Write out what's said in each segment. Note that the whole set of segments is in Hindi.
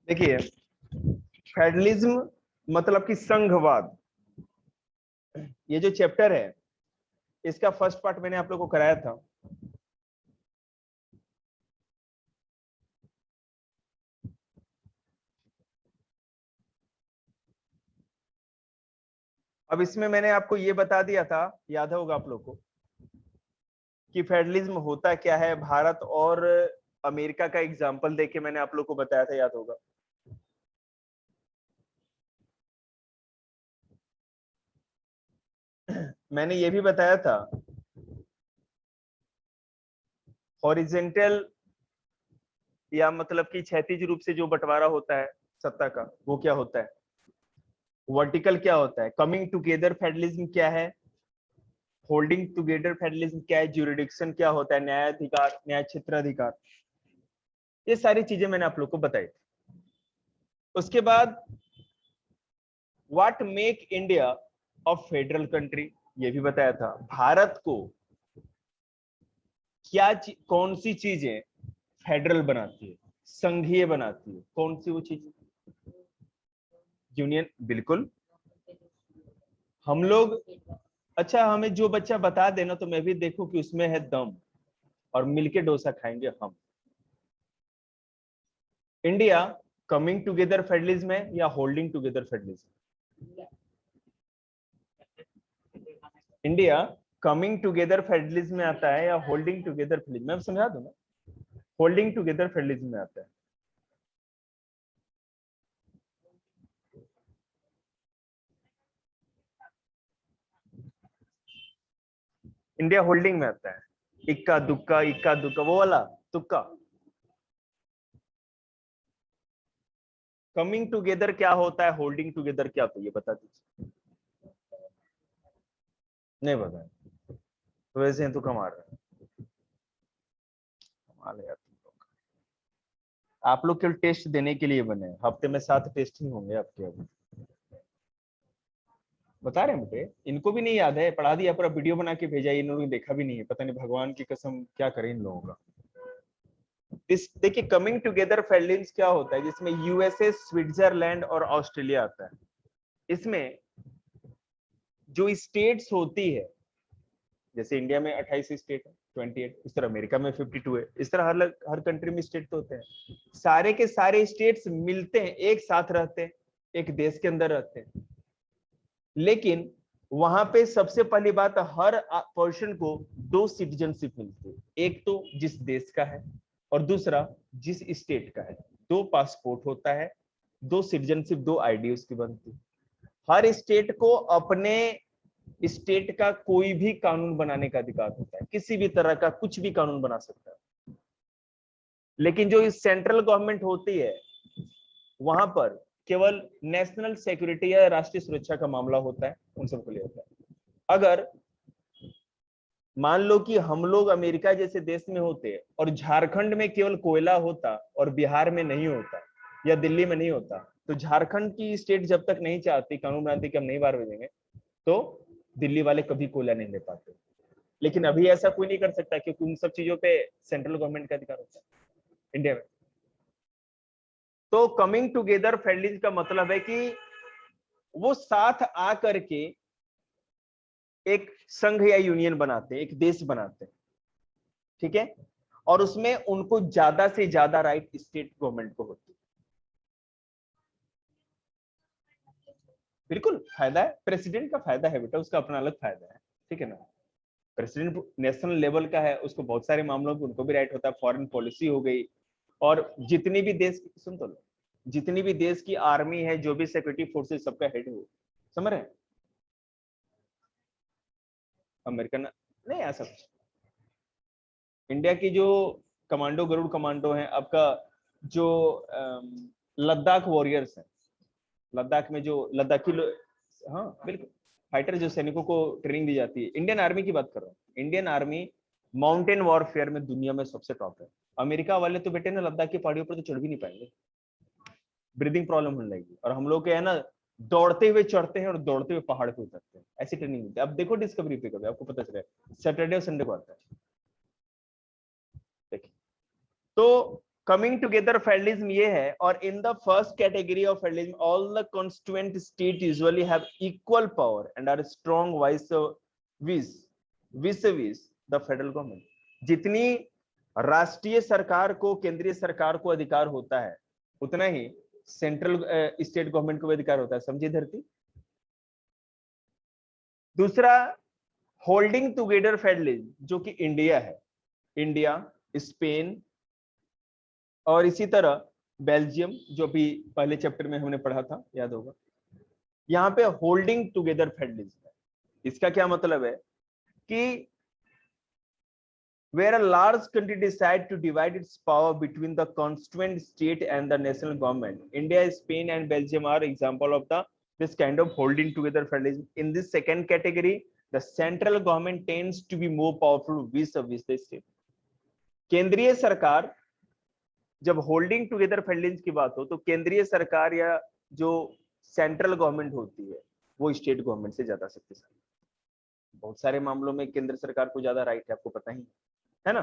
देखिए, फेडरलिज्म मतलब कि संघवाद, ये जो चैप्टर है इसका फर्स्ट पार्ट मैंने आप लोग को कराया था। अब इसमें मैंने आपको ये बता दिया था, याद होगा आप लोग को, कि फेडरलिज्म होता क्या है। भारत और अमेरिका का एग्जांपल देके मैंने आप लोग को बताया था, याद होगा। मैंने ये भी बताया था, हॉरिजेंटल या मतलब कि क्षैतिज रूप से जो बंटवारा होता है सत्ता का, वो क्या होता है। वर्टिकल क्या होता है, कमिंग टुगेदर फेडरलिज्म क्या है, होल्डिंग टुगेदर फेडरलिज्म क्या है, ज्यूरिडिक्शन क्या होता है, न्यायाधिकार, न्याय क्षेत्राधिकार, ये सारी चीजें मैंने आप लोग को बताई थी। उसके बाद what make India a federal country, ये भी बताया था। भारत को क्या कौन सी चीजें फेडरल बनाती है, संघीय बनाती है, कौन सी वो चीज। यूनियन, बिल्कुल। हम लोग, अच्छा हमें जो बच्चा बता देना तो मैं भी देखूं कि उसमें है दम, और मिलके डोसा खाएंगे हम। इंडिया कमिंग टुगेदर फेडरलिज्म है या holding together federalism. India coming together federalism में आता है या होल्डिंग टुगेदर फेडरलिज्म, मैं समझा दूं ना, होल्डिंग टुगेदर फेडरलिज्म में आता है। इंडिया होल्डिंग में आता है, इक्का दुक्का वो वाला तुक्का। कमिंग टुगेदर क्या होता है, होल्डिंग टुगेदर क्या होता है, ये बता दीजिए। नहीं बता, तो वैसे ही तो कमा रहे हैं। कमाल है यार तुम लोग। आप लोग केवल टेस्ट देने के लिए बने, हफ्ते में 7 टेस्ट ही होंगे आपके। अब बता रहे हैं मुझे, इनको भी नहीं याद है, पढ़ा दिया, पूरा वीडियो बना के भेजा, इन लोगों ने देखा भी नहीं है। पता नहीं भगवान की कसम क्या करें इन लोगों का। इस देखिए, कमिंग टुगेदर फेडरलिज्म क्या होता है, जिसमें यूएसए, स्विट्जरलैंड और ऑस्ट्रेलिया आता है। इसमें जो स्टेट्स होती है, जैसे इंडिया में 28 स्टेट है, 28, इस तरह अमेरिका में 52 है, इस तरह हर कंट्री में स्टेट तो होते हैं। सारे के सारे स्टेट्स मिलते हैं, एक साथ रहते हैं, एक देश के अंदर रहते हैं। लेकिन वहां पे सबसे पहली बात, हर पर्सन को 2 सिटीजनशिप मिलती है, एक तो जिस देश का है और दूसरा जिस स्टेट का है। 2 पासपोर्ट होता है, 2 सिटीजनशिप, 2 आईडी उसकी बनती है। हर स्टेट को अपने स्टेट का कोई भी कानून बनाने का अधिकार होता है, किसी भी तरह का कुछ भी कानून बना सकता है। लेकिन जो इस सेंट्रल गवर्नमेंट होती है, वहां पर केवल नेशनल सिक्योरिटी या राष्ट्रीय सुरक्षा का मामला होता है, उन सबको ले होता है। अगर मान लो कि हम लोग अमेरिका जैसे देश में होते और झारखंड में केवल कोयला होता और बिहार में नहीं होता या दिल्ली में नहीं होता, तो झारखंड की स्टेट जब तक नहीं चाहती, कानून बनाती कि हम नहीं बाहर भेजेंगे, तो दिल्ली वाले कभी कोयला नहीं ले पाते। लेकिन अभी ऐसा कोई नहीं कर सकता, क्योंकि उन सब चीजों पे सेंट्रल गवर्नमेंट का अधिकार होता है इंडिया में। तो कमिंग टुगेदर फेडरलिज्म का मतलब है कि वो साथ आ करके एक संघ या यूनियन बनाते हैं, एक देश बनाते हैं, ठीक है। और उसमें उनको ज्यादा से ज्यादा राइट स्टेट गवर्नमेंट को होती है। बिल्कुल फायदा है, प्रेसिडेंट का फायदा है बेटा, उसका अपना अलग फायदा है, ठीक है ना। प्रेसिडेंट नेशनल लेवल का है, उसको बहुत सारे मामलों में उनको भी राइट होता है, फॉरेन पॉलिसी हो गई, और जितनी भी देश, सुन तो लो, जितनी भी देश की आर्मी है, जो भी सिक्योरिटी फोर्सेस, सबका हेड हो, समझ रहे हैं। अमेरिकन नहीं ऐसा कुछ। इंडिया की जो कमांडो, गरुड़ कमांडो है आपका, जो लद्दाख वॉरियर्स है, लद्दाख में जो लद्दाखी हाँ बिल्कुल, फाइटर जो सैनिकों को ट्रेनिंग दी जाती है, इंडियन आर्मी की बात कर रहा हूँ। इंडियन आर्मी माउंटेन वॉरफेयर में दुनिया में सबसे टॉप है। अमेरिका वाले तो बेटे ना लद्दाख की पहाड़ियों पर तो चढ़ भी नहीं पाएंगे, ब्रीदिंग प्रॉब्लम होने लगेगी। और हम लोग के है ना, दौड़ते हुए चढ़ते हैं और दौड़ते हुए पहाड़ पे उतरते हैं, ऐसी ट्रेनिंग मिलती है। अब देखो डिस्कवरी पे कभी, आपको पता चले, सैटरडे और संडे को आता है, देखिए। तो कमिंग टुगेदर फेडरलिज्म ये है, और in the first category of federalism all the constituent state usually have equal power and are strong vis the federal government. जितनी राष्ट्रीय सरकार को, केंद्रीय सरकार को अधिकार होता है, उतना ही सेंट्रल स्टेट गवर्नमेंट को भी अधिकार होता है। समझिए धरती। दूसरा, होल्डिंग टुगेदर फेडरलिज्म, जो कि इंडिया है, इंडिया, स्पेन और इसी तरह बेल्जियम, जो भी पहले चैप्टर में हमने पढ़ा था, याद होगा। यहाँ पे होल्डिंग टुगेदर फेडरलिज्म है। इसका क्या मतलब है कि where a large country decide to divide its power between the constituent state and the national government. India, Spain and Belgium are example of this kind of holding together federalism. In this second category, the central government tends to be more powerful vis-a-vis the state. केंद्रीय सरकार, जब होल्डिंग टुगेदर फेडरलिज्म की बात हो तो केंद्रीय सरकार या जो सेंट्रल गवर्नमेंट होती है वो स्टेट गवर्नमेंट से ज्यादा शक्तिशाली। बहुत सारे मामलों में केंद्र सरकार को ज्यादा राइट है, आपको पता ही है ना।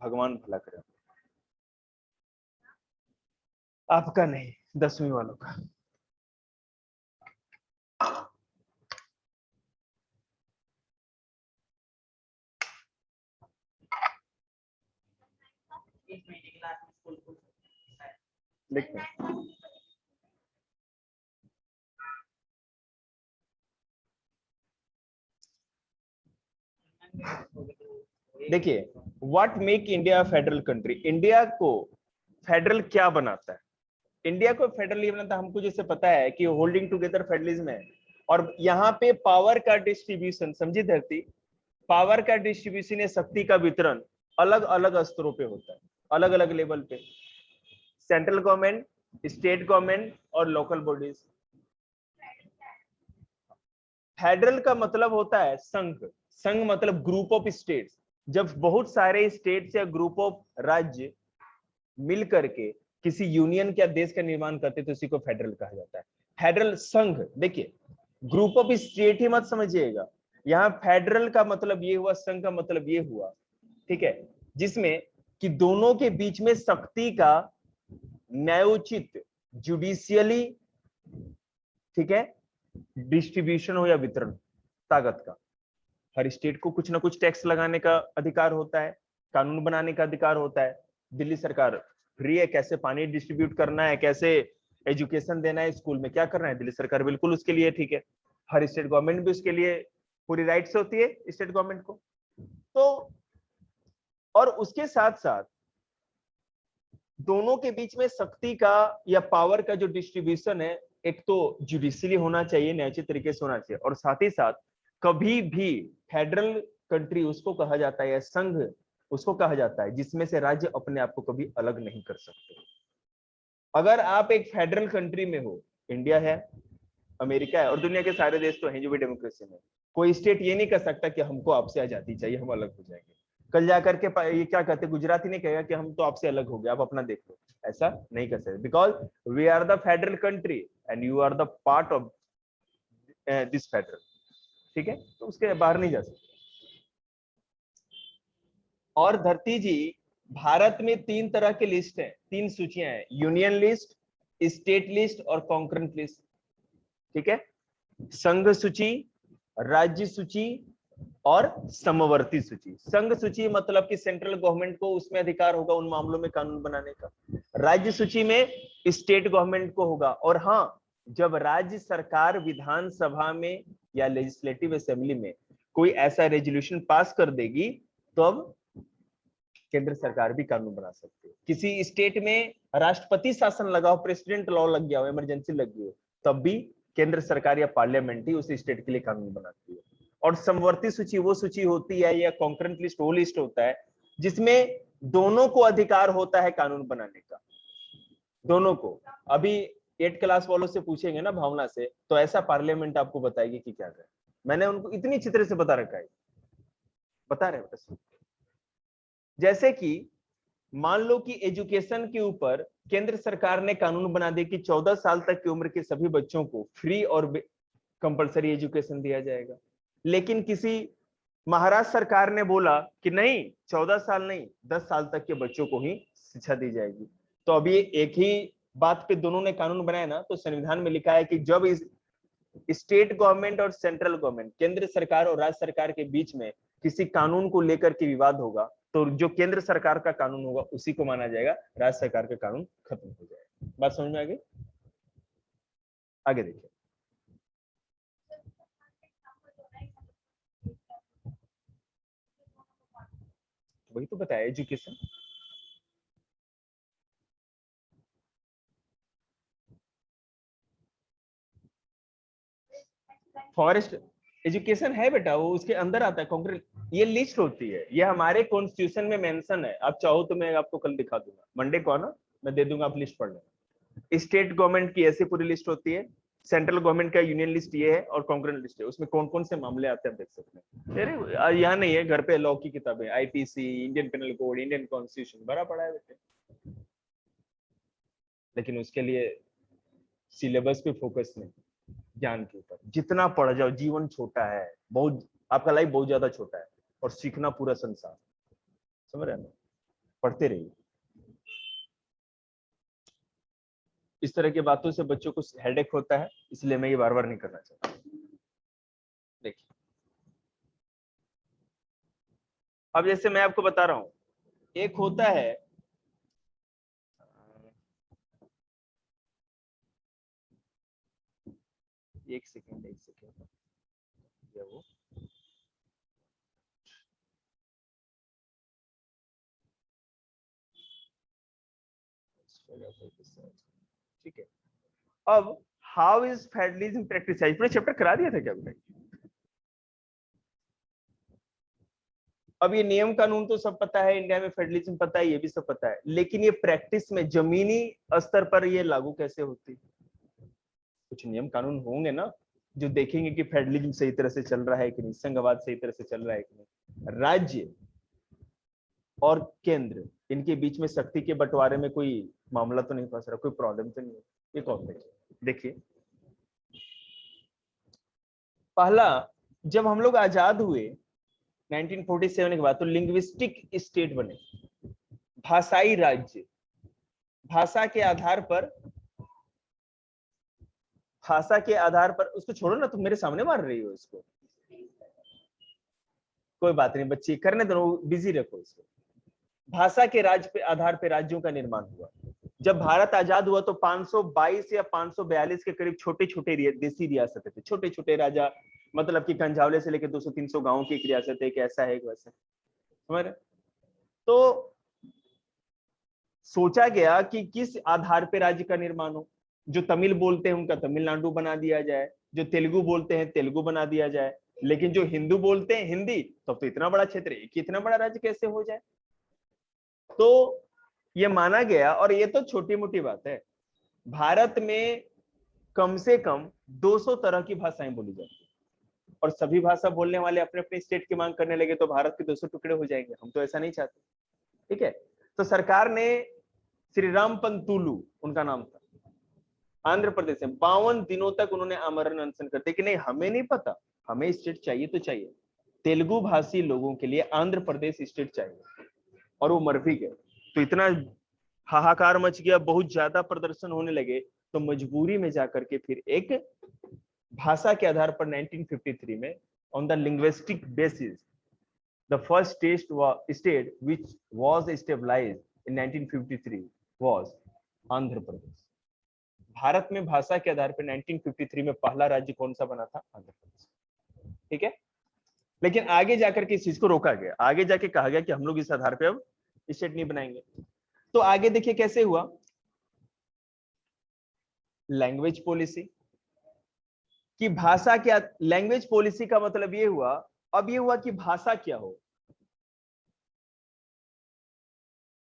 भगवान भला करे, आपका नहीं, 10वीं वालों का। देखिए, what make India federal country. India को फेडरल क्या बनाता है? इंडिया को फेडरल ये बनाता है, हमको जैसे पता है कि होल्डिंग टुगेदर फेडरलिज्म है, और यहाँ पे पावर का डिस्ट्रीब्यूशन, समझी धरती, पावर का डिस्ट्रीब्यूशन या शक्ति का वितरण अलग अलग स्तरों पे होता है, अलग अलग लेवल पे। सेंट्रल गवर्नमेंट, स्टेट गवर्नमेंट और लोकल बॉडीज। फेडरल का मतलब होता है संघ। संघ मतलब ग्रुप ऑफ स्टेट्स। जब बहुत सारे स्टेट्स या ग्रुप ऑफ राज्य मिल करके किसी यूनियन या देश का निर्माण करते तो उसी को फेडरल कहा जाता है। फेडरल संघ, देखिए ग्रुप ऑफ स्टेट ही मत समझिएगा, यहाँ फेडरल का मतलब ये हुआ, संघ का मतलब ये हुआ, ठीक है, जिसमें कि दोनों के बीच में शक्ति का न्यायोचित, जुडिशियली, ठीक है, डिस्ट्रीब्यूशन हो या वितरण ताकत का। हर स्टेट को कुछ ना कुछ टैक्स लगाने का अधिकार होता है, कानून बनाने का अधिकार होता है। दिल्ली सरकार फ्री है, कैसे पानी डिस्ट्रीब्यूट करना है, कैसे एजुकेशन देना है, स्कूल में क्या करना है, दिल्ली सरकार बिल्कुल उसके लिए, ठीक है। हर स्टेट गवर्नमेंट भी उसके लिए पूरी राइट्स होती है स्टेट गवर्नमेंट को। तो और उसके साथ साथ दोनों के बीच में शक्ति का या पावर का जो डिस्ट्रीब्यूशन है, एक तो जुडिशियली होना चाहिए, न्यायोचित तरीके से होना चाहिए, और साथ ही साथ कभी भी फेडरल कंट्री उसको कहा जाता है, या संघ उसको कहा जाता है, जिसमें से राज्य अपने आप को कभी अलग नहीं कर सकते। अगर आप एक फेडरल कंट्री में हो, इंडिया है, अमेरिका है और दुनिया के सारे देश तो हैं जो भी डेमोक्रेसी में, कोई स्टेट ये नहीं कर सकता कि हमको आपसे आजादी चाहिए, हम अलग हो जाएंगे। कल जाकर के ये क्या कहते, गुजराती ने कहेगा कि हम तो आपसे अलग हो गए, आप अपना देख लो। ऐसा नहीं कर सकते, because we are the federal country and you are the part of this federal, ठीक है, तो उसके बाहर नहीं जा सकते। और धरती जी, भारत में 3 तरह की लिस्ट है, 3 सूचियां हैं, यूनियन लिस्ट, स्टेट लिस्ट और कॉन्करेंट लिस्ट, ठीक है। संघ सूची, राज्य सूची और समवर्ती सूची। संघ सूची मतलब कि सेंट्रल गवर्नमेंट को उसमें अधिकार होगा उन मामलों में कानून बनाने का। राज्य सूची में स्टेट गवर्नमेंट को होगा, और हाँ, जब राज्य सरकार विधानसभा में या लेजिस्लेटिव असेंबली में कोई ऐसा रेजोल्यूशन पास कर देगी तो अब केंद्र सरकार भी कानून बना सकती है। किसी स्टेट में राष्ट्रपति शासन लगा हो, प्रेसिडेंट लॉ लग गया हो, इमरजेंसी लग गई हो, तब भी केंद्र सरकार या पार्लियामेंट ही उस स्टेट के लिए कानून बनाती है। और समवर्ती सूची वो सूची होती है, या कॉन्करेंट लिस्ट वो लिस्ट होता है जिसमें दोनों को अधिकार होता है कानून बनाने का, दोनों को। अभी 8 क्लास वालों से पूछेंगे ना भावना से, तो ऐसा पार्लियामेंट आपको बताएगी कि क्या करे। मैंने उनको इतनी चित्र से बता रखा है, बता रहे हैं। जैसे कि मान लो कि एजुकेशन के ऊपर केंद्र सरकार ने कानून बना दिया कि 14 साल तक की उम्र के सभी बच्चों को फ्री और कंपलसरी एजुकेशन दिया जाएगा, लेकिन किसी महाराष्ट्र सरकार ने बोला कि नहीं, 14 साल नहीं, 10 साल तक के बच्चों को ही शिक्षा दी जाएगी। तो अभी एक ही बात पे दोनों ने कानून बनाया ना, तो संविधान में लिखा है कि जब इस स्टेट गवर्नमेंट और सेंट्रल गवर्नमेंट, केंद्र सरकार और राज्य सरकार के बीच में किसी कानून को लेकर के विवाद होगा, तो जो केंद्र सरकार का कानून होगा उसी को माना जाएगा, राज्य सरकार का कानून खत्म हो जाएगा। बात समझ में आ गई? आगे देखिए। वही तो बताया, एजुकेशन। फॉरेस्ट एजुकेशन है बेटा, वो उसके अंदर आता है। कॉन्क्रीट ये लिस्ट होती है, ये हमारे कॉन्स्टिट्यूशन में मेंशन है। आप चाहो तो मैं आपको कल दिखा दूंगा, मंडे को आना, मैं दे दूंगा, आप लिस्ट पढ़ लेना। स्टेट गवर्नमेंट की ऐसी पूरी लिस्ट होती है, सेंट्रल गवर्नमेंट का यूनियन लिस्ट ये है, और कॉन्करेंट लिस्ट है, उसमें कौन कौन से मामले आते हैं देख सकते हैं। अरे यहाँ नहीं है, घर पे लॉ की किताबें, IPC, Indian penal code, Indian constitution भरा पड़ा है बेटे। लेकिन उसके लिए सिलेबस पे फोकस नहीं, ज्ञान के ऊपर जितना पढ़ जाओ। जीवन छोटा है बहुत, आपका लाइफ बहुत ज्यादा छोटा है, और सीखना पूरा संसार। समझ रहे हैं? पढ़ते रहिए। इस तरह की बातों से बच्चों को हेडेक होता है, इसलिए मैं ये बार बार नहीं करना चाहता। देखिए, अब जैसे मैं आपको बता रहा हूं, एक होता है एक सेकेंड ये वो ठीक है। अब हाउ इज फेडरलिज्म प्रैक्टिस, पूरा चैप्टर करा दिया था क्या भाई? अब ये नियम कानून तो सब पता है, इंडिया में फेडरलिज्म पता है, ये भी सब पता है, लेकिन ये प्रैक्टिस में जमीनी स्तर पर ये लागू कैसे होती? कुछ नियम कानून होंगे ना जो देखेंगे कि फेडरलिज्म सही तरह से चल रहा है कि नहीं, संघवाद सही तरह से चल रहा है कि नहीं, राज्य और केंद्र इनके बीच में शक्ति के बंटवारे में कोई मामला तो नहीं फंस रहा, कोई प्रॉब्लम तो नहीं है। ये कौन है? देखिए, पहला, जब हम लोग आजाद हुए 1947 के बाद, तो लिंग्विस्टिक स्टेट बने, भाषाई राज्य। भाषा के आधार पर, भाषा के आधार पर, उसको छोड़ो ना, तुम मेरे सामने मार रही हो इसको। कोई बात नहीं बच्ची, करने दो, बिजी रखो इसको। भाषा के राज्य पे आधार पे राज्यों का निर्माण हुआ। जब भारत आजाद हुआ तो 522 या 542 के करीब छोटे छोटे देसी रियासतें थे, छोटे छोटे राजा, मतलब कि कंझावले से लेकर 200-300 गांवों की एक रियासत है, एक ऐसा है, एक वैसा। समझ रहे? तो सोचा गया कि किस आधार पे राज्य का निर्माण हो। जो तमिल बोलते हैं उनका तमिलनाडु बना दिया जाए, जो तेलुगु बोलते हैं तेलुगु बना दिया जाए, लेकिन जो हिंदू बोलते हैं हिंदी, तब तो इतना बड़ा क्षेत्र है कि इतना बड़ा राज्य कैसे हो जाए? तो ये माना गया, और ये तो छोटी मोटी बात है, भारत में कम से कम 200 तरह की भाषाएं बोली जाती है, और सभी भाषा बोलने वाले अपने अपने स्टेट की मांग करने लगे तो भारत के 200 टुकड़े हो जाएंगे। हम तो ऐसा नहीं चाहते। ठीक है, तो सरकार ने, श्री राम पंतुलू उनका नाम था, आंध्र प्रदेश में 52 दिनों तक उन्होंने आमरण अनशन करते कि नहीं, हमें नहीं पता, हमें स्टेट चाहिए तो चाहिए, तेलुगु भाषी लोगों के लिए आंध्र प्रदेश स्टेट चाहिए, और वो मर भी गए। तो इतना हाहाकार मच गया, बहुत ज्यादा प्रदर्शन होने लगे, तो मजबूरी में जाकर के फिर एक भाषा के आधार पर 1953 में, on the linguistic basis, the first state which was established in 1953 वाज आंध्र प्रदेश। भारत में भाषा के आधार पर 1953 में पहला राज्य कौन सा बना था? आंध्र प्रदेश। ठीक है, लेकिन आगे जाकर के इस चीज को रोका गया, आगे जाके कहा गया कि हम लोग इस आधार पे अब स्टेट नहीं बनाएंगे। तो आगे देखिए कैसे हुआ, लैंग्वेज पॉलिसी कि भाषा क्या, लैंग्वेज पॉलिसी का मतलब ये हुआ, अब ये हुआ कि भाषा क्या हो।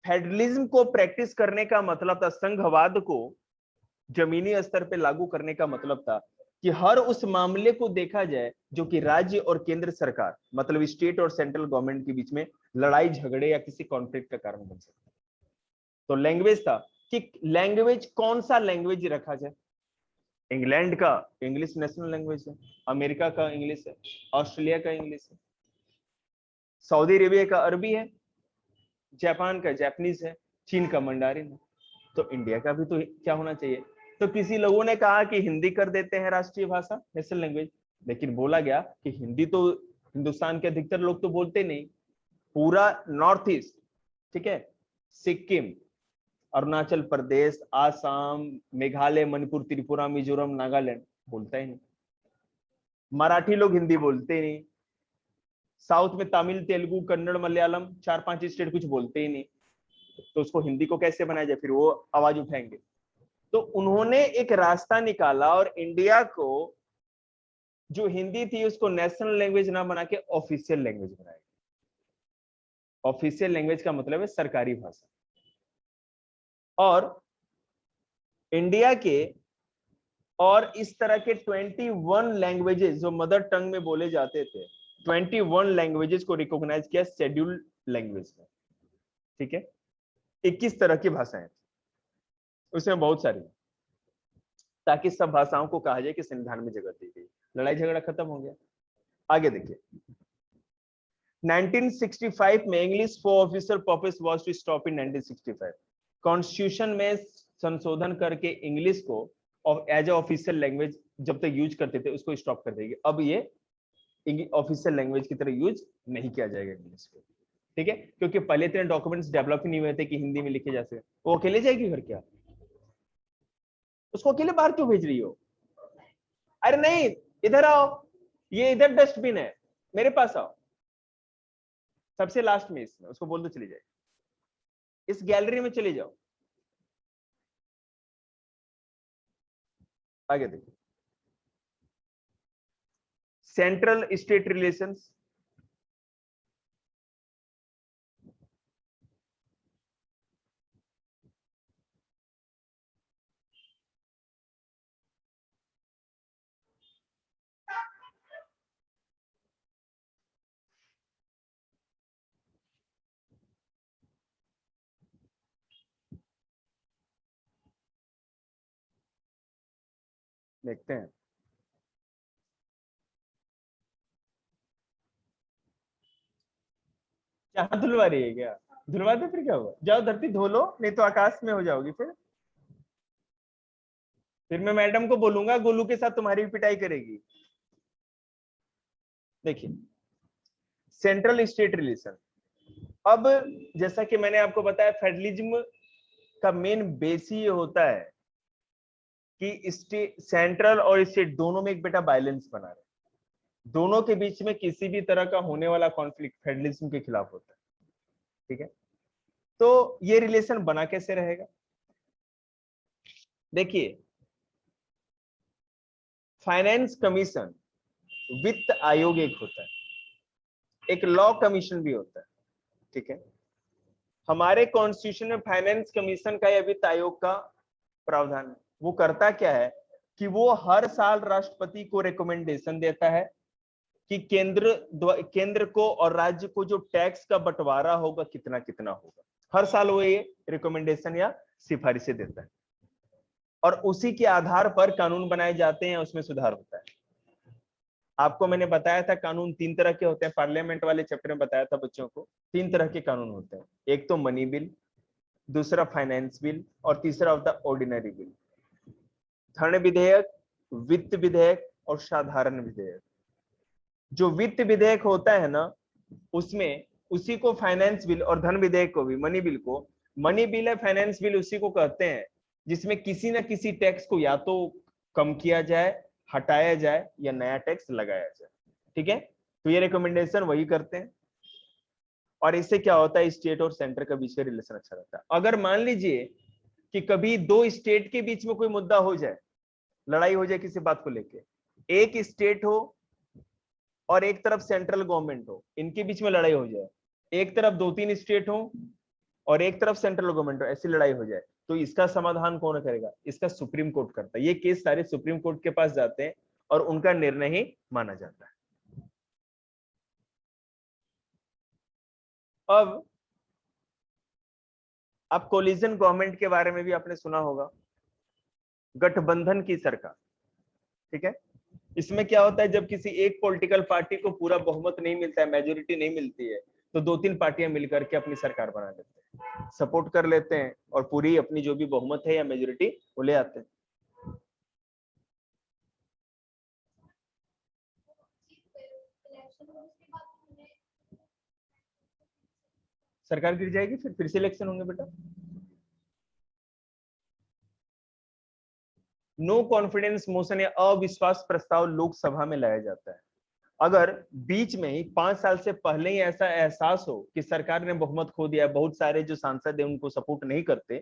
फेडरलिज्म को प्रैक्टिस करने का मतलब था, संघवाद को जमीनी स्तर पे लागू करने का मतलब था कि हर उस मामले को देखा जाए जो कि राज्य और केंद्र सरकार, मतलब स्टेट और सेंट्रल गवर्नमेंट के बीच में लड़ाई झगड़े या किसी कॉन्फ्लिक्ट का कारण बन सकता है। तो लैंग्वेज था कि लैंग्वेज, कौन सा लैंग्वेज रखा जाए। इंग्लैंड का इंग्लिश नेशनल लैंग्वेज है, अमेरिका का इंग्लिश है, ऑस्ट्रेलिया का इंग्लिश है, सऊदी अरेबिया का अरबी है, जापान का जापानीज है, चीन का मंडारिन है, तो इंडिया का भी तो क्या होना चाहिए। तो किसी लोगों ने कहा कि हिंदी कर देते हैं राष्ट्रीय भाषा, नेशनल लैंग्वेज, लेकिन बोला गया कि हिंदी तो हिंदुस्तान के अधिकतर लोग तो बोलते नहीं, पूरा नॉर्थ ईस्ट, ठीक है, सिक्किम, अरुणाचल प्रदेश, आसाम, मेघालय, मणिपुर, त्रिपुरा, मिजोरम, नागालैंड बोलता ही नहीं, मराठी लोग हिंदी बोलते ही नहीं, साउथ में तमिल, तेलुगु, कन्नड़, मलयालम 4-5 स्टेट कुछ बोलते ही नहीं, तो उसको हिंदी को कैसे बनाया जाए, फिर वो आवाज उठाएंगे। तो उन्होंने एक रास्ता निकाला और इंडिया को जो हिंदी थी उसको नेशनल लैंग्वेज ना बना के ऑफिशियल लैंग्वेज बनाया। ऑफिशियल लैंग्वेज का मतलब है सरकारी भाषा। और इंडिया के और इस तरह के 21 लैंग्वेजेस जो मदर टंग में बोले जाते थे, 21 लैंग्वेजेस को रिकॉग्नाइज किया शेड्यूल्ड लैंग्वेज में, ठीक है। 21 तरह की भाषाएं, उसमें बहुत सारी, ताकि सब भाषाओं को कहा जाए कि संविधान में जगह दी गई, लड़ाई झगड़ा खत्म हो गया। आगे देखिए, 1965 में English for official purpose was to stop in 1965। Constitution में संशोधन करके इंग्लिश को एज ए ऑफिशियल लैंग्वेज जब तक यूज करते थे उसको स्टॉप कर देगी। अब ये ऑफिशियल लैंग्वेज की तरह यूज नहीं किया जाएगा इंग्लिश को, ठीक है, क्योंकि पहले इतने डॉक्यूमेंट्स डेवलप ही नहीं हुए थे कि हिंदी में लिखे जा सके। वो अकेले जाएगी घर क्या, उसको अकेले बाहर क्यों भेज रही हो? अरे नहीं, इधर आओ, ये इधर डस्टबिन है, मेरे पास आओ, सबसे लास्ट में इसमें उसको बोल दो चली जाए, इस गैलरी में चली जाओ। आगे देखिए, सेंट्रल स्टेट रिलेशंस, देखते हैं। क्या धुलवा रही है क्या? धुलवा दे फिर क्या हुआ, जाओ धरती धो लो, नहीं तो आकाश में हो जाओगी। फिर मैं मैडम को बोलूंगा गोलू के साथ तुम्हारी भी पिटाई करेगी। देखिए, सेंट्रल स्टेट रिलेशन, अब जैसा कि मैंने आपको बताया फेडरलिज्म का मेन बेस ही ये होता है कि सेंट्रल और स्टेट दोनों में एक बेटा बैलेंस बना रहे, दोनों के बीच में किसी भी तरह का होने वाला कॉन्फ्लिक्ट फेडरलिज्म के खिलाफ होता है, ठीक है। तो ये रिलेशन बना कैसे रहेगा? देखिए, फाइनेंस कमीशन, वित्त आयोग एक होता है, एक लॉ कमीशन भी होता है, ठीक है। हमारे कॉन्स्टिट्यूशन में फाइनेंस कमीशन का या वित्त आयोग का प्रावधान है। वो करता क्या है कि वो हर साल राष्ट्रपति को रिकमेंडेशन देता है कि केंद्र को और राज्य को जो टैक्स का बंटवारा होगा कितना कितना होगा, हर साल वो ये रिकमेंडेशन या सिफारिशें देता है, और उसी के आधार पर कानून बनाए जाते हैं, उसमें सुधार होता है। आपको मैंने बताया था कानून 3 तरह के होते हैं, पार्लियामेंट वाले चैप्टर में बताया था बच्चों को, 3 तरह के कानून होते हैं, एक तो मनी बिल, दूसरा फाइनेंस बिल, और तीसरा होता है ऑर्डिनरी बिल। धन विधेयक, वित्त विधेयक और साधारण विधेयक। जो वित्त विधेयक होता है ना, उसमें उसी को फाइनेंस बिल, और धन विधेयक को भी मनी बिल को, मनी बिल है फाइनेंस बिल उसी को कहते हैं जिसमें किसी ना किसी टैक्स को या तो कम किया जाए, हटाया जाए, या नया टैक्स लगाया जाए, ठीक है। तो ये रिकमेंडेशन वही करते हैं, और इससे क्या होता है, स्टेट और सेंटर का बीच का रिलेशन अच्छा रहता है। अगर मान लीजिए कि कभी 2 स्टेट के बीच में कोई मुद्दा हो जाए, लड़ाई हो जाए किसी बात को लेके, एक स्टेट हो और एक तरफ सेंट्रल गवर्नमेंट हो, इनके बीच में लड़ाई हो जाए, एक तरफ 2-3 स्टेट हो और एक तरफ सेंट्रल गवर्नमेंट हो, ऐसी लड़ाई हो जाए, तो इसका समाधान कौन करेगा? इसका सुप्रीम कोर्ट करता है। ये केस सारे सुप्रीम कोर्ट के पास जाते हैं और उनका निर्णय ही माना जाता है। अब कोलिजन गवर्नमेंट के बारे में भी आपने सुना होगा, गठबंधन की सरकार, ठीक है। इसमें क्या होता है, जब किसी एक पॉलिटिकल पार्टी को पूरा बहुमत नहीं मिलता है, मेजोरिटी नहीं मिलती है, तो 2-3 पार्टियां मिलकर के अपनी सरकार बना लेते हैं, सपोर्ट कर लेते हैं और पूरी अपनी जो भी बहुमत है या मेजोरिटी वो ले आते हैं। सरकार गिर जाएगी, फिर से इलेक्शन होंगे बेटा। नो कॉन्फिडेंस मोशन या अविश्वास प्रस्ताव लोकसभा में लाया जाता है अगर बीच में ही 5 साल से पहले ही ऐसा एहसास हो कि सरकार ने बहुमत खो दिया है, बहुत सारे जो सांसद है उनको सपोर्ट नहीं करते,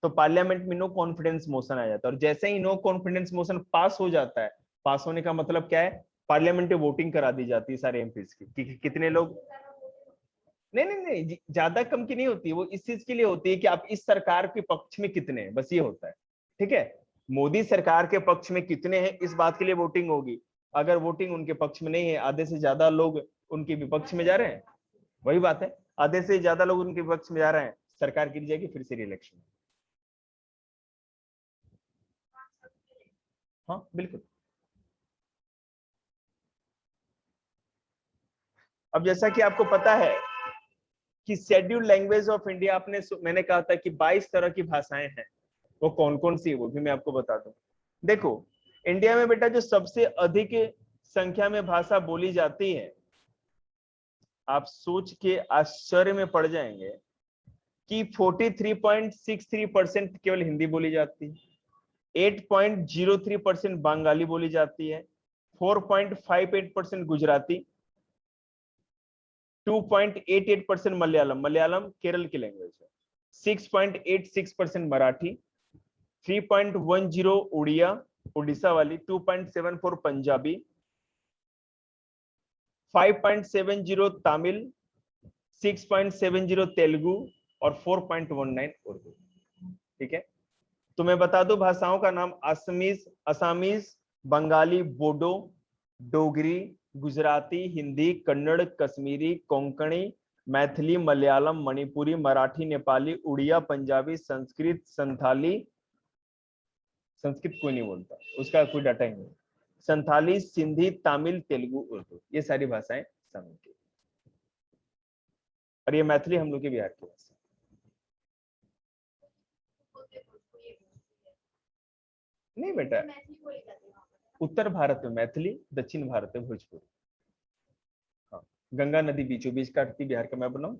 तो पार्लियामेंट में नो कॉन्फिडेंस मोशन आ जाता है। और जैसे ही नो कॉन्फिडेंस मोशन पास हो जाता है, पास होने का मतलब क्या है, पार्लियामेंट में वोटिंग करा दी जाती है सारे एमपीज की कि कितने लोग, नहीं नहीं नहीं, ज्यादा कम की नहीं होती, वो इस चीज के लिए होती है कि आप इस सरकार के पक्ष में कितने हैं, बस ये होता है। ठीक है, मोदी सरकार के पक्ष में कितने हैं इस बात के लिए वोटिंग होगी। अगर वोटिंग उनके पक्ष में नहीं है, आधे से ज्यादा लोग उनके विपक्ष में जा रहे हैं, वही बात है, आधे से ज्यादा लोग उनके विपक्ष में जा रहे हैं, सरकार गिर जाएगी, फिर से रिइलेक्शन। हाँ बिल्कुल। अब जैसा कि आपको पता है कि शेड्यूल्ड लैंग्वेज ऑफ इंडिया, मैंने कहा था कि 22 तरह की भाषाएं हैं, वो कौन कौन सी है वो भी मैं आपको बता दूं। देखो, इंडिया में बेटा जो सबसे अधिक संख्या में भाषा बोली जाती है, आप सोच के आश्चर्य में पड़ जाएंगे कि 43.63% केवल हिंदी बोली जाती है, 8.03% बंगाली बोली जाती है, 4.58% गुजराती, 2.88% मलयालम, मलयालम केरल की लैंग्वेज है, 6.86% मराठी, 3.10 उड़िया, उड़ीसा वाली, 2.74 पंजाबी, 5.70 तमिल, 6.70 तेलुगु और 4.19 उर्दू। ठीक है, तो मैं बता दूं भाषाओं का नाम, असमीज, बंगाली, बोडो, डोगरी, गुजराती, हिंदी, कन्नड़, कश्मीरी, कोंकणी, मैथिली, मलयालम, मणिपुरी, मराठी, नेपाली, उड़िया, पंजाबी, संस्कृत, संथाली, संस्कृत कोई नहीं बोलता, उसका कोई डाटा ही नहीं, संथाली, सिंधी, तमिल, तेलुगु, उर्दू, ये सारी भाषाएं शामिल की। और ये मैथिली हम लोग के बिहार की भाषा। नहीं बेटा, उत्तर भारत में मैथिली, दक्षिण भारत में भोजपुरी। हाँ, गंगा नदी बीचों बीच काटती बिहार का, मैं बनाऊं,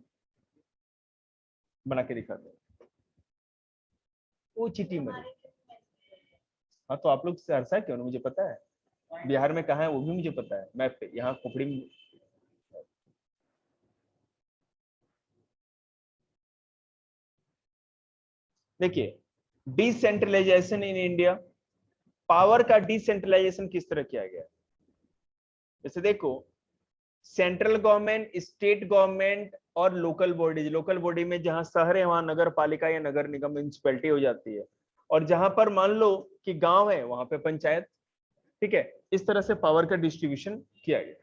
बना के दिखा दो, वो चिटी मरी। हाँ तो आप लोग सहरसा क्यों ना, मुझे पता है बिहार में कहाँ है वो भी मुझे पता है, मैप पे, यहाँ कुपड़ी में। देखिए, डिसेंट्रलाइजेशन इन इंडिया, पावर का डिसेंट्रलाइजेशन किस तरह किया गया, जैसे देखो, सेंट्रल गवर्नमेंट, स्टेट गवर्नमेंट और लोकल बॉडीज, लोकल बॉडी में जहां शहर है वहां नगर पालिका या नगर निगम, म्युनिसिपैलिटी हो जाती है, और जहां पर मान लो कि गांव है वहां पे पंचायत। ठीक है, इस तरह से पावर का डिस्ट्रीब्यूशन किया गया।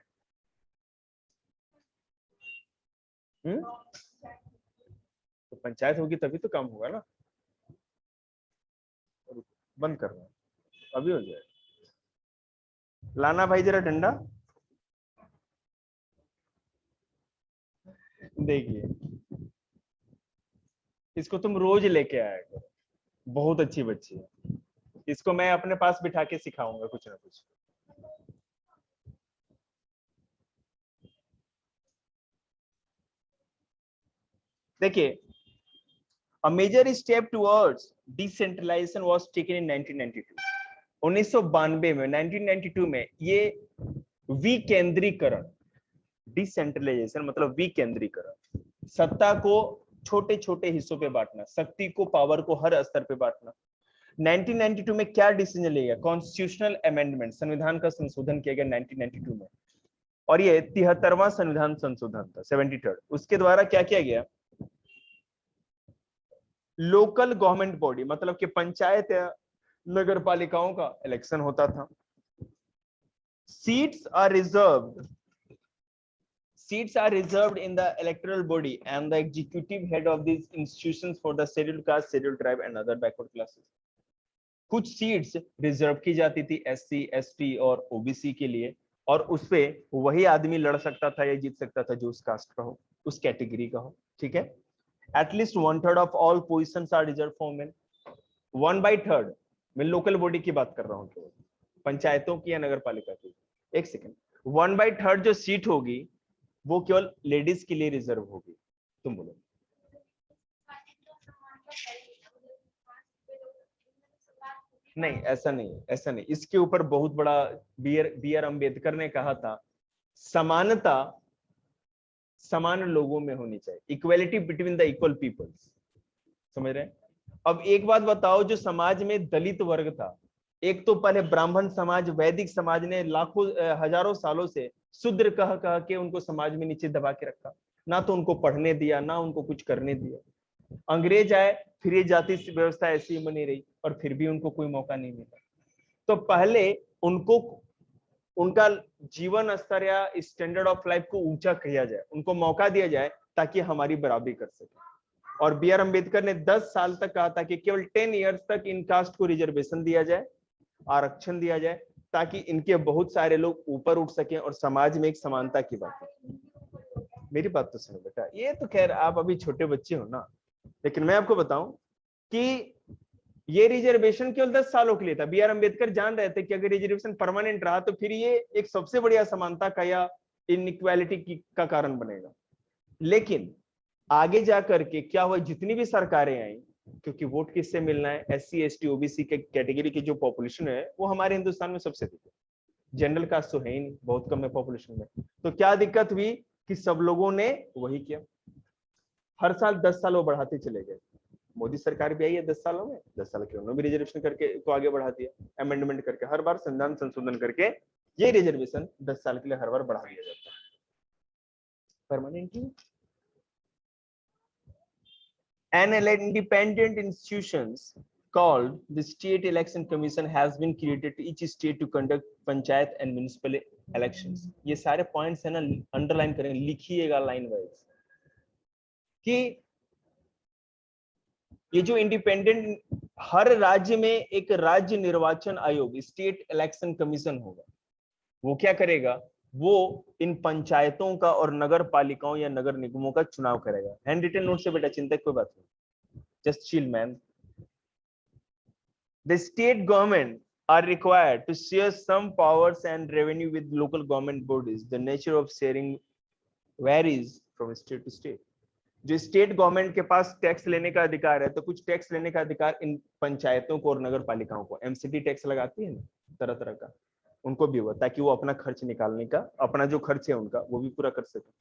तो पंचायत होगी तभी तो काम होगा ना। बंद करना, अभी हो जाए, लाना भाई जरा डंडा, देखिए इसको तुम रोज लेके आया करो, बहुत अच्छी बच्ची है, इसको मैं अपने पास बिठा के सिखाऊंगा कुछ ना कुछ। देखिए, a major step towards decentralization was taken in 1992, 1992 में, 1992 में ये विकेंद्रीकरण, डिसेंट्रलाइजेशन मतलब विकेंद्रीकरण, सत्ता को छोटे छोटे हिस्सों पे बांटना, शक्ति को, पावर को हर स्तर पे बांटना। 1992 में क्या डिसीजन लिया गया, कॉन्स्टिट्यूशनल अमेंडमेंट, संविधान का संशोधन किया गया 1992 में, और ये 73वां संविधान संशोधन था, 73rd। उसके द्वारा क्या किया गया, लोकल गवर्नमेंट बॉडी मतलब कि पंचायत या नगर पालिकाओं का इलेक्शन होता था, seats are reserved in the electoral body and the executive head of these institutions for the scheduled caste, scheduled tribe and other backward classes। कुछ सीट्स रिजर्व की जाती थी एससी, एसटी और ओबीसी के लिए, और उसपे वही आदमी लड़ सकता था या जीत सकता था जो उस कास्ट का हो। उस कैटेगरी का हो, ठीक है। At least 1/3 of all positions are reserved for men. 1/3 मैं लोकल बॉडी की बात कर रहा हूँ, केवल पंचायतों की या नगर पालिका की। एक सेकेंड, 1/3 जो सीट होगी वो केवल लेडीज के लिए रिजर्व होगी। तुम बोलो। नहीं, ऐसा नहीं, ऐसा नहीं। इसके ऊपर बहुत बड़ा बी आर अम्बेडकर ने कहा था, समानता समान लोगों में होनी चाहिए, equality between the equal peoples. समझ रहे हैं? अब एक बात बताओ, जो समाज में दलित वर्ग था, एक तो पहले ब्राह्मण समाज, वैदिक समाज ने लाखों हजारों सालों से शूद्र कह कह के उनको समाज में नीचे दबा के रखा, ना तो उनको पढ़ने दिया, ना उनको कुछ करने दिया। अंग्रेज आए, फिर ये जाति व्यवस्था ऐसी बनी रही, और फिर भी उनको कोई मौका नहीं मिला। तो पहले उनको उनका जीवन स्तर या स्टैंडर्ड ऑफ लाइफ को ऊंचा किया जाए, उनको मौका दिया जाए ताकि हमारी बराबरी कर सके। और बी आर अम्बेडकर ने 10 साल तक कहा था कि केवल 10 इयर्स तक इन कास्ट को रिजर्वेशन दिया जाए, आरक्षण दिया जाए, ताकि इनके बहुत सारे लोग ऊपर उठ सकें और समाज में एक समानता की बात है। मेरी बात तो सुनो बेटा, ये तो खैर आप अभी छोटे बच्चे हो ना, लेकिन मैं आपको बताऊं कि ये रिजर्वेशन केवल 10 सालों के लिए था। बी आर अम्बेडकर जान रहे थे कि अगर रिजर्वेशन परमानेंट रहा तो फिर ये एक सबसे बड़ी असमानता का या इनइक्वालिटी का कारण बनेगा। लेकिन आगे जाकर के क्या हुआ, जितनी भी सरकारें आई, क्योंकि वोट किससे मिलना है, SC ST OBC के कैटेगरी की जो पॉपुलेशन है वो हमारे हिंदुस्तान में सबसे अधिक है, जनरल कास्ट तो है ही नहीं, बहुत कम है पॉपुलेशन में। तो क्या दिक्कत हुई कि सब लोगों ने वही किया, हर साल 10 साल वो बढ़ाते चले गए। मोदी सरकार भी आई है 10 सालों में, 10 साल के उन्होंने भी रिजर्वेशन करके को आगे बढ़ा दिया, अमेंडमेंट करके, हर बार संविधान संशोधन करके ये रिजर्वेशन 10 साल के लिए हर बार बढ़ा दिया जाता है permanently. An independent institutions called the State Election Commission has been created to each state to conduct panchayat and municipal elections। ये सारे पॉइंट्स है ना, अंडरलाइन करेंगे, लिखिएगा लाइन वाइज, कि ये जो इंडिपेंडेंट, हर राज्य में एक राज्य निर्वाचन आयोग, स्टेट इलेक्शन कमीशन होगा। वो क्या करेगा, वो इन पंचायतों का और नगर पालिकाओं या नगर निगमों का चुनाव करेगा। हैंड रिटन नोट से बेटा, चिंता की कोई बात नहीं, just chill man. The state government are required to share some powers and revenue with local government bodies. The nature of sharing varies from state to state. जो स्टेट गवर्नमेंट के पास टैक्स लेने का अधिकार है, तो कुछ टैक्स लेने का अधिकार इन पंचायतों को और नगर पालिकाओं को, एमसीडी टैक्स लगाती है ना तरह तरह का, उनको भी हुआ, ताकि वो अपना खर्च निकालने का, अपना जो खर्च है उनका, वो भी पूरा कर सके।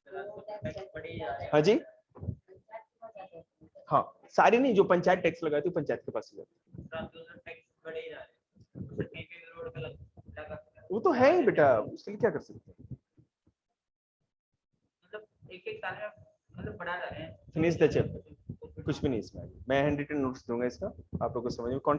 हाँ जी, हाँ, सारी नहीं, जो पंचायत टैक्स लगाती है पंचायत के पास वो तो है ही बेटा, उसके लिए क्या कर सकते हैं। मतलब एक साल में मतलब बढ़ा रहे हैं। फिनिश द चैप्टर, कुछ भी नहीं इसमें, मैं हैंड रिटन नोट्स दूंगा इसका, आप लोगों को समझ में कौन